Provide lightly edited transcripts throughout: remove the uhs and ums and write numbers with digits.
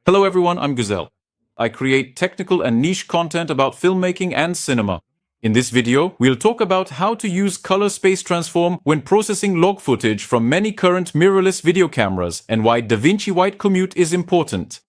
Hello everyone, I'm Gazelle. I create technical and niche content about filmmaking and cinema. In this video, we'll talk about how to use color space transform when processing log footage from many current mirrorless video cameras and why DaVinci White Commute is important.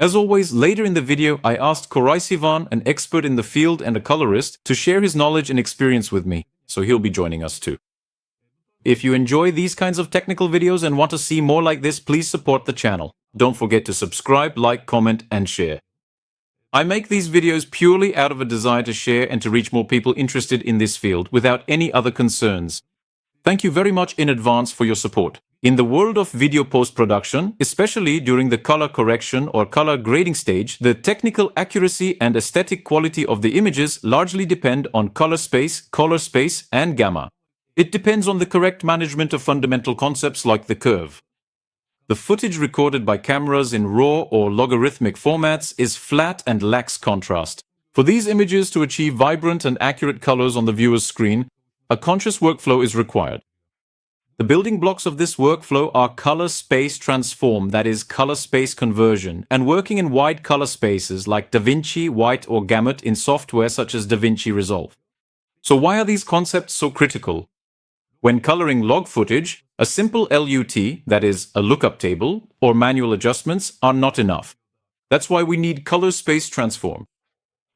As always, later in the video, I asked Koray Sivan, an expert in the field and a colorist, to share his knowledge and experience with me, so he'll be joining us too. If you enjoy these kinds of technical videos and want to see more like this, please support the channel. Don't forget to subscribe, like, comment, and share. I make these videos purely out of a desire to share and to reach more people interested in this field without any other concerns. Thank you very much in advance for your support. In the world of video post-production, especially during the color correction or color grading stage, the technical accuracy and aesthetic quality of the images largely depend on color space, and gamma. It depends on the correct management of fundamental concepts like the curve. The footage recorded by cameras in RAW or logarithmic formats is flat and lacks contrast. For these images to achieve vibrant and accurate colors on the viewer's screen, a conscious workflow is required. The building blocks of this workflow are color space transform, that is, color space conversion, and working in wide color spaces like DaVinci, White, or Gamut in software such as DaVinci Resolve. So why are these concepts so critical? When coloring log footage, a simple LUT, that is, a lookup table, or manual adjustments are not enough. That's why we need color space transform.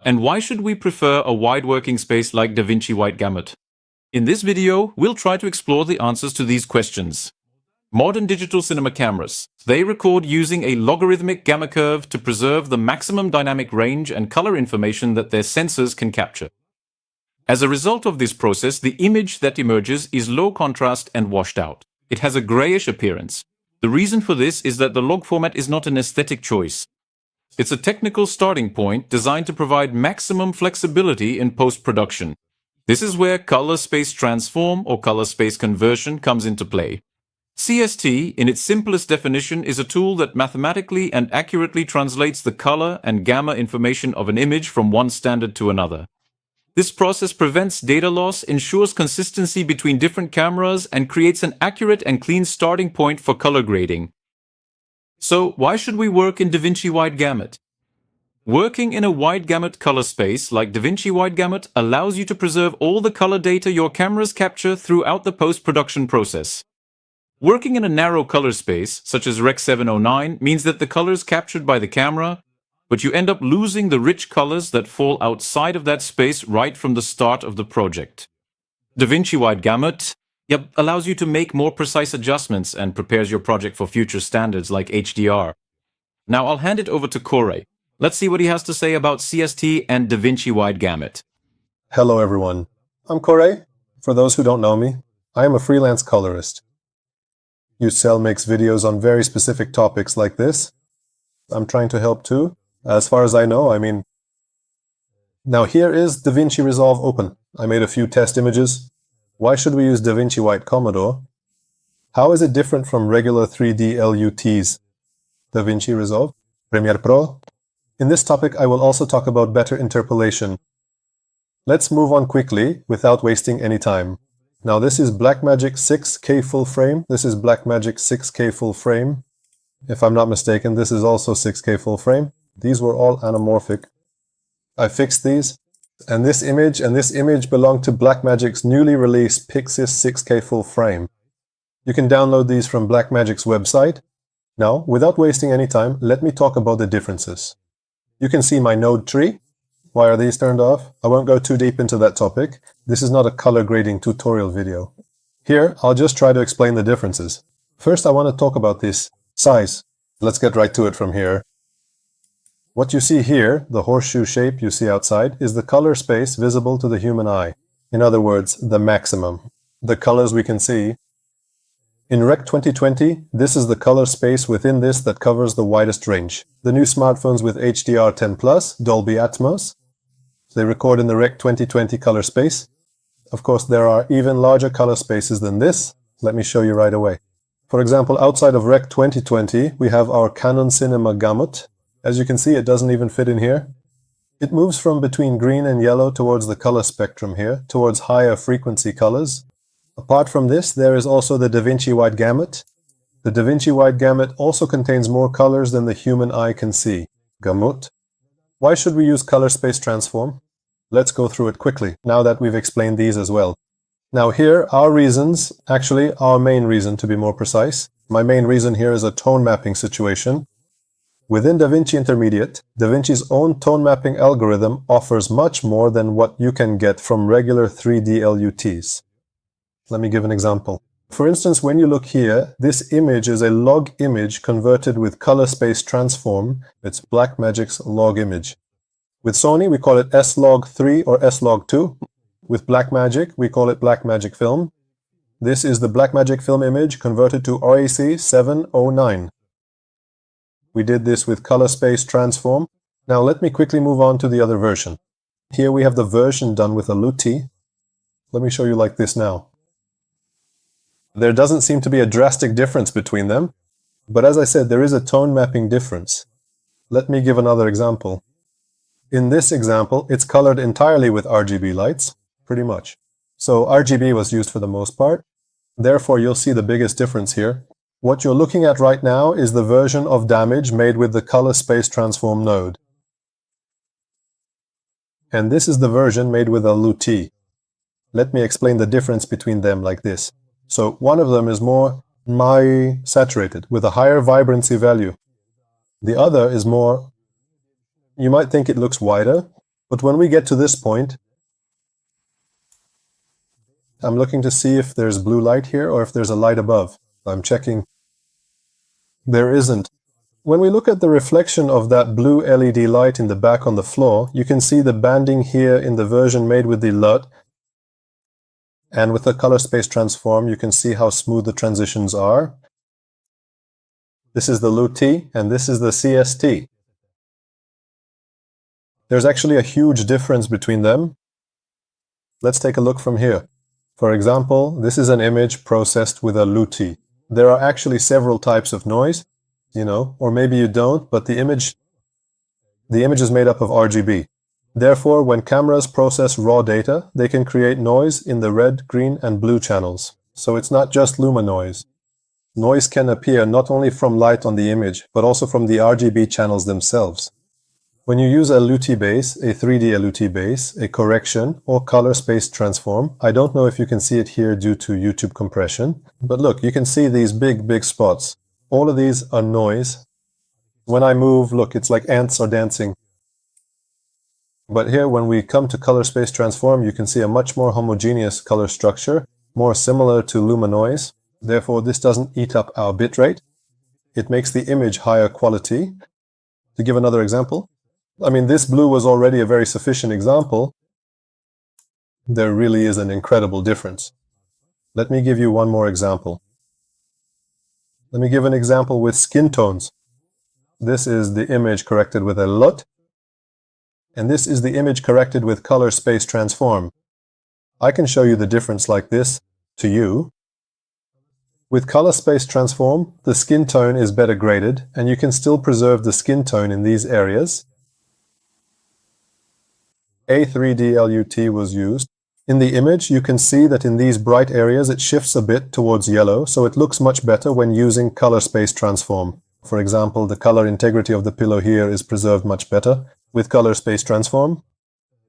And why should we prefer a wide working space like DaVinci White Gamut? In this video, we'll try to explore the answers to these questions. Modern digital cinema cameras. They record using a logarithmic gamma curve to preserve the maximum dynamic range and color information that their sensors can capture. As a result of this process, the image that emerges is low contrast and washed out. It has a grayish appearance. The reason for this is that the log format is not an aesthetic choice. It's a technical starting point designed to provide maximum flexibility in post-production. This is where color space transform or color space conversion comes into play. CST, in its simplest definition, is a tool that mathematically and accurately translates the color and gamma information of an image from one standard to another. This process prevents data loss, ensures consistency between different cameras, and creates an accurate and clean starting point for color grading. So, why should we work in DaVinci Wide Gamut? Working in a wide gamut color space like DaVinci Wide Gamut allows you to preserve all the color data your cameras capture throughout the post-production process. Working in a narrow color space, such as Rec. 709, means that the colors captured by the camera, but you end up losing the rich colors that fall outside of that space right from the start of the project. DaVinci Wide Gamut allows you to make more precise adjustments and prepares your project for future standards like HDR. Now I'll hand it over to Koray. Let's see what he has to say about CST and DaVinci Wide Gamut. Hello everyone, I'm Koray. For those who don't know me, I am a freelance colorist. Ucell makes videos on very specific topics like this. I'm trying to help too. As far as I know, Now here is DaVinci Resolve open. I made a few test images. Why should we use DaVinci White Commodore? How is it different from regular 3D LUTs? DaVinci Resolve, Premiere Pro. In this topic, I will also talk about better interpolation. Let's move on quickly without wasting any time. Now this is Blackmagic 6K full frame. This is Blackmagic 6K full frame. If I'm not mistaken, this is also 6K full frame. These were all anamorphic. I fixed these, and this image belong to Blackmagic's newly released Pixis 6K full frame. You can download these from Blackmagic's website. Now, without wasting any time, let me talk about the differences. You can see my node tree. Why are these turned off? I won't go too deep into that topic. This is not a color grading tutorial video. Here, I'll just try to explain the differences. First, I want to talk about this size. Let's get right to it from here. What you see here, the horseshoe shape you see outside, is the color space visible to the human eye. In other words, the maximum. The colors we can see. In Rec. 2020, this is the color space within this that covers the widest range. The new smartphones with HDR10+, Dolby Atmos, they record in the Rec. 2020 color space. Of course, there are even larger color spaces than this. Let me show you right away. For example, outside of Rec. 2020, we have our Canon Cinema Gamut. As you can see, it doesn't even fit in here. It moves from between green and yellow towards the color spectrum here, towards higher frequency colors. Apart from this, there is also the DaVinci Wide Gamut. The The DaVinci wide gamut also contains more colors than the human eye can see. Gamut. Why should we use color space transform? Let's go through it quickly, now that we've explained these as well. Now here, our reasons, actually our main reason to be more precise. My main reason here is a tone mapping situation. Within DaVinci Intermediate, DaVinci's own tone mapping algorithm offers much more than what you can get from regular 3D LUTs. Let me give an example. For instance, when you look here, this image is a log image converted with color space transform. It's Blackmagic's log image. With Sony, we call it S-Log3 or S-Log2. With Blackmagic, we call it Blackmagic Film. This is the Blackmagic Film image converted to RAC 709. We did this with color space transform. Now let me quickly move on to the other version. Here we have the version done with a LUT. Let me show you like this now. There doesn't seem to be a drastic difference between them, but as I said, there is a tone mapping difference. Let me give another example. In this example, it's colored entirely with RGB lights, pretty much. So RGB was used for the most part. Therefore, you'll see the biggest difference here. What you're looking at right now is the version of Damage made with the color space transform node. And this is the version made with a LUT. Let me explain the difference between them like this. So one of them is more saturated with a higher vibrancy value. The other is more, you might think it looks wider, but when we get to this point, I'm looking to see if there's blue light here or if there's a light above. I'm checking. There isn't. When we look at the reflection of that blue LED light in the back on the floor, you can see the banding here in the version made with the LUT. And with the color space transform, you can see how smooth the transitions are. This is the LUT and this is the CST. There's actually a huge difference between them. Let's take a look from here. For example, this is an image processed with a LUT. There are actually several types of noise, or maybe you don't, but the image is made up of RGB. Therefore, when cameras process raw data, they can create noise in the red, green, and blue channels. So it's not just luma noise. Noise can appear not only from light on the image, but also from the RGB channels themselves. When you use a LUT base, a 3D LUT base, a correction, or color space transform, I don't know if you can see it here due to YouTube compression, but look, you can see these big spots. All of these are noise. When I move, look, it's like ants are dancing. But here, when we come to color space transform, you can see a much more homogeneous color structure, more similar to luma noise. Therefore, this doesn't eat up our bitrate. It makes the image higher quality. To give another example, this blue was already a very sufficient example. There really is an incredible difference. Let me give you one more example. Let me give an example with skin tones. This is the image corrected with a LUT, and this is the image corrected with color space transform. I can show you the difference like this to you. With color space transform, the skin tone is better graded, and you can still preserve the skin tone in these areas. A 3D LUT was used. In the image, you can see that in these bright areas it shifts a bit towards yellow, so it looks much better when using color space transform. For example, the color integrity of the pillow here is preserved much better with color space transform.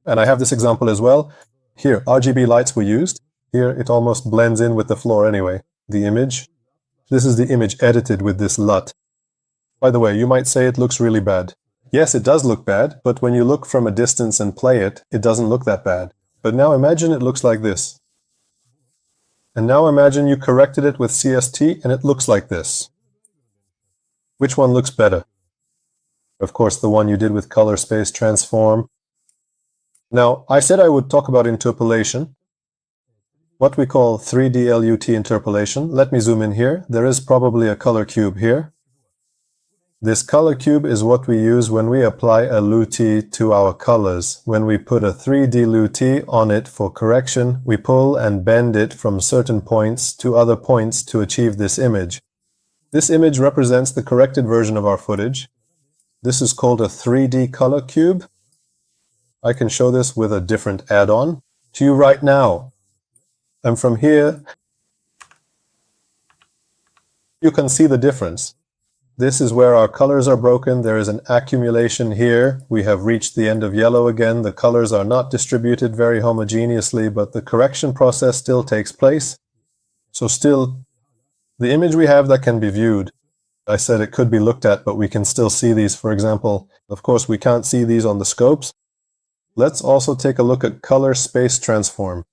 And I have this example as well. Here, RGB lights were used. Here, it almost blends in with the floor anyway. The image. This is the image edited with this LUT. By the way, you might say it looks really bad. Yes, it does look bad, but when you look from a distance and play it, it doesn't look that bad. But now imagine it looks like this. And now imagine you corrected it with CST and it looks like this. Which one looks better? Of course, the one you did with color space transform. Now, I said I would talk about interpolation. What we call 3D LUT interpolation. Let me zoom in here. There is probably a color cube here. This color cube is what we use when we apply a LUT to our colors. When we put a 3D LUT on it for correction, we pull and bend it from certain points to other points to achieve this image. This image represents the corrected version of our footage. This is called a 3D color cube. I can show this with a different add-on to you right now. And from here, you can see the difference. This is where our colors are broken. There is an accumulation here. We have reached the end of yellow again. The colors are not distributed very homogeneously, but the correction process still takes place. So still, the image we have that can be viewed. I said it could be looked at, but we can still see these. For example, of course, we can't see these on the scopes. Let's also take a look at color space transform.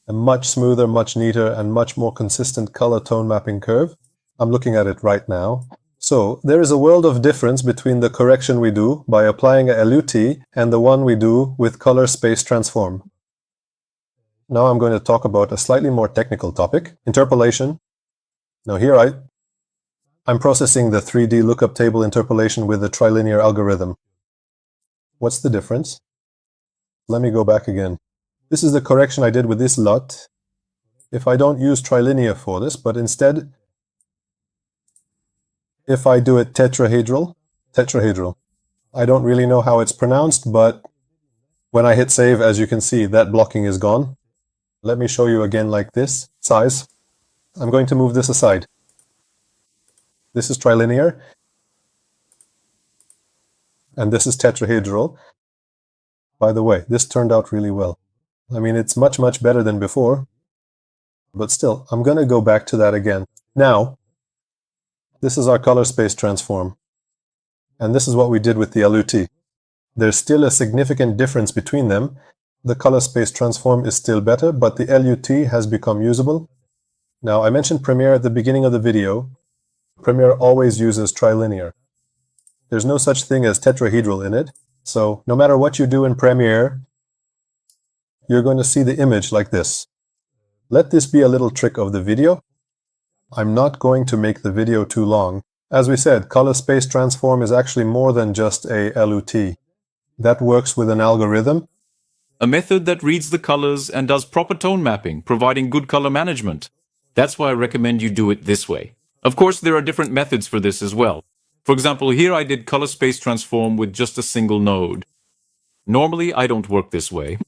A much smoother, much neater, and much more consistent color tone mapping curve. I'm looking at it right now. So there is a world of difference between the correction we do by applying a LUT and the one we do with color space transform. Now I'm going to talk about a slightly more technical topic, interpolation. Now here I'm processing the 3D lookup table interpolation with the trilinear algorithm. What's the difference? Let me go back again. This is the correction I did with this LUT. If I don't use trilinear for this, but instead, if I do it tetrahedral, I don't really know how it's pronounced, but when I hit save, as you can see, that blocking is gone. Let me show you again like this, size. I'm going to move this aside. This is trilinear, and this is tetrahedral. By the way, this turned out really well. I mean, it's much, much better than before, but still, I'm going to go back to that again. Now, this is our color space transform, and this is what we did with the LUT. There's still a significant difference between them. The color space transform is still better, but the LUT has become usable. Now, I mentioned Premiere at the beginning of the video. Premiere always uses trilinear. There's no such thing as tetrahedral in it, so no matter what you do in Premiere, you're going to see the image like this. Let this be a little trick of the video. I'm not going to make the video too long. As we said, color space transform is actually more than just a LUT. That works with an algorithm. A method that reads the colors and does proper tone mapping, providing good color management. That's why I recommend you do it this way. Of course, there are different methods for this as well. For example, here I did color space transform with just a single node. Normally, I don't work this way.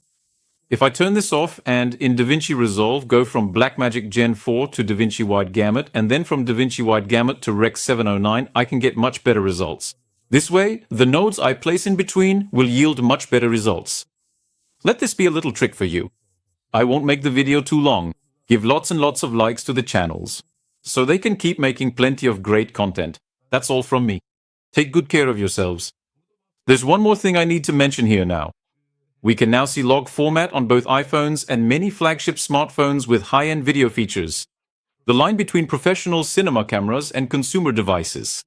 If I turn this off and in DaVinci Resolve go from Blackmagic Gen 4 to DaVinci Wide Gamut and then from DaVinci Wide Gamut to Rec 709, I can get much better results. This way, the nodes I place in between will yield much better results. Let this be a little trick for you. I won't make the video too long. Give lots and lots of likes to the channels, so they can keep making plenty of great content. That's all from me. Take good care of yourselves. There's one more thing I need to mention here now. We can now see log format on both iPhones and many flagship smartphones with high-end video features. The line between professional cinema cameras and consumer devices.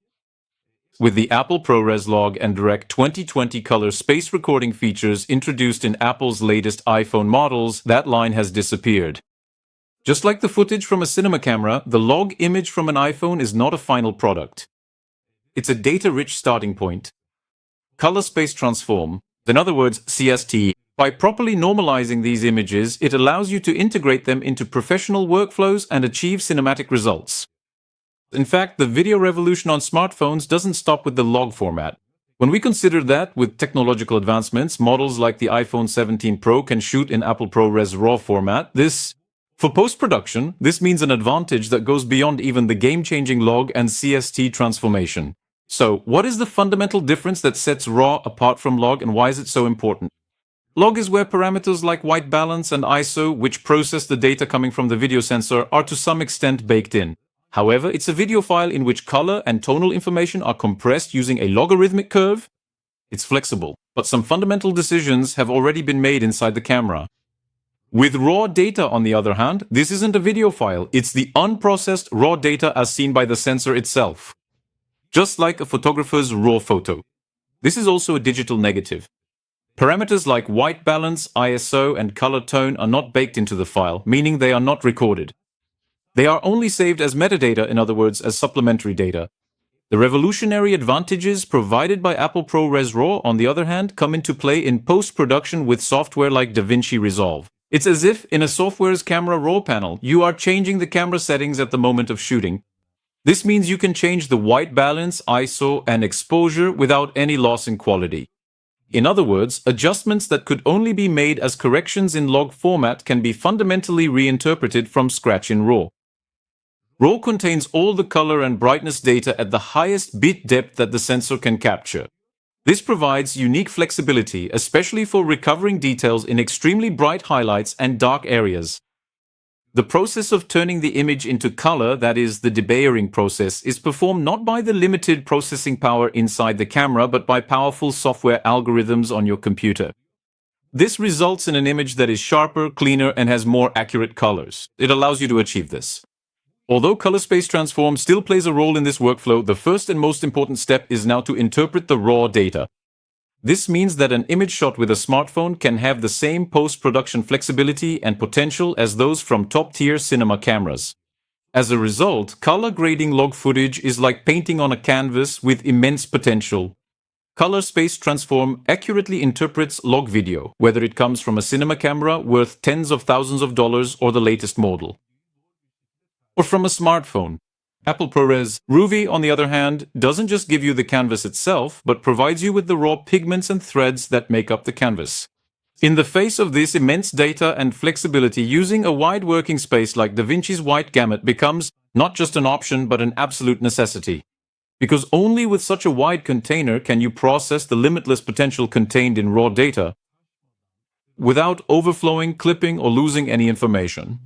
With the Apple ProRes Log and Direct 2020 color space recording features introduced in Apple's latest iPhone models, that line has disappeared. Just like the footage from a cinema camera, the log image from an iPhone is not a final product. It's a data-rich starting point. Color space transform, in other words, CST. By properly normalizing these images, it allows you to integrate them into professional workflows and achieve cinematic results. In fact, the video revolution on smartphones doesn't stop with the log format. When we consider that, with technological advancements, models like the iPhone 17 Pro can shoot in Apple ProRes RAW format, for post-production, this means an advantage that goes beyond even the game-changing log and CST transformation. So, what is the fundamental difference that sets RAW apart from log and why is it so important? Log is where parameters like white balance and ISO, which process the data coming from the video sensor, are to some extent baked in. However, it's a video file in which color and tonal information are compressed using a logarithmic curve. It's flexible, but some fundamental decisions have already been made inside the camera. With raw data, on the other hand, this isn't a video file, it's the unprocessed raw data as seen by the sensor itself. Just like a photographer's raw photo. This is also a digital negative. Parameters like white balance, ISO, and color tone are not baked into the file, meaning they are not recorded. They are only saved as metadata, in other words, as supplementary data. The revolutionary advantages provided by Apple ProRes RAW, on the other hand, come into play in post-production with software like DaVinci Resolve. It's as if, in a software's camera raw panel, you are changing the camera settings at the moment of shooting. This means you can change the white balance, ISO, and exposure without any loss in quality. In other words, adjustments that could only be made as corrections in log format can be fundamentally reinterpreted from scratch in RAW. RAW contains all the color and brightness data at the highest bit depth that the sensor can capture. This provides unique flexibility, especially for recovering details in extremely bright highlights and dark areas. The process of turning the image into color, that is, the debayering process, is performed not by the limited processing power inside the camera, but by powerful software algorithms on your computer. This results in an image that is sharper, cleaner, and has more accurate colors. It allows you to achieve this. Although color space transform still plays a role in this workflow, the first and most important step is now to interpret the raw data. This means that an image shot with a smartphone can have the same post-production flexibility and potential as those from top-tier cinema cameras. As a result, color grading log footage is like painting on a canvas with immense potential. Color space transform accurately interprets log video, whether it comes from a cinema camera worth tens of thousands of dollars or the latest model, or from a smartphone. Apple ProRes Ruby, on the other hand, doesn't just give you the canvas itself, but provides you with the raw pigments and threads that make up the canvas. In the face of this immense data and flexibility, using a wide working space like DaVinci's white Gamut becomes not just an option, but an absolute necessity. Because only with such a wide container can you process the limitless potential contained in raw data without overflowing, clipping, or losing any information.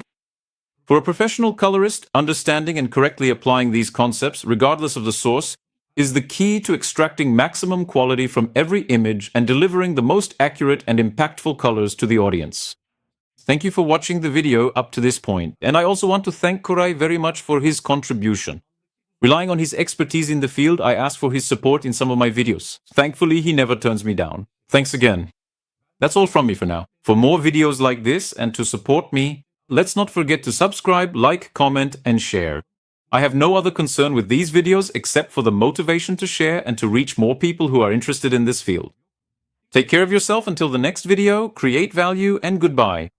For a professional colorist, understanding and correctly applying these concepts, regardless of the source, is the key to extracting maximum quality from every image and delivering the most accurate and impactful colors to the audience. Thank you for watching the video up to this point, and I also want to thank Koray very much for his contribution. Relying on his expertise in the field, I asked for his support in some of my videos. Thankfully, he never turns me down. Thanks again. That's all from me for now. For more videos like this and to support me, let's not forget to subscribe, like, comment, and share. I have no other concern with these videos except for the motivation to share and to reach more people who are interested in this field. Take care of yourself until the next video, create value, and goodbye.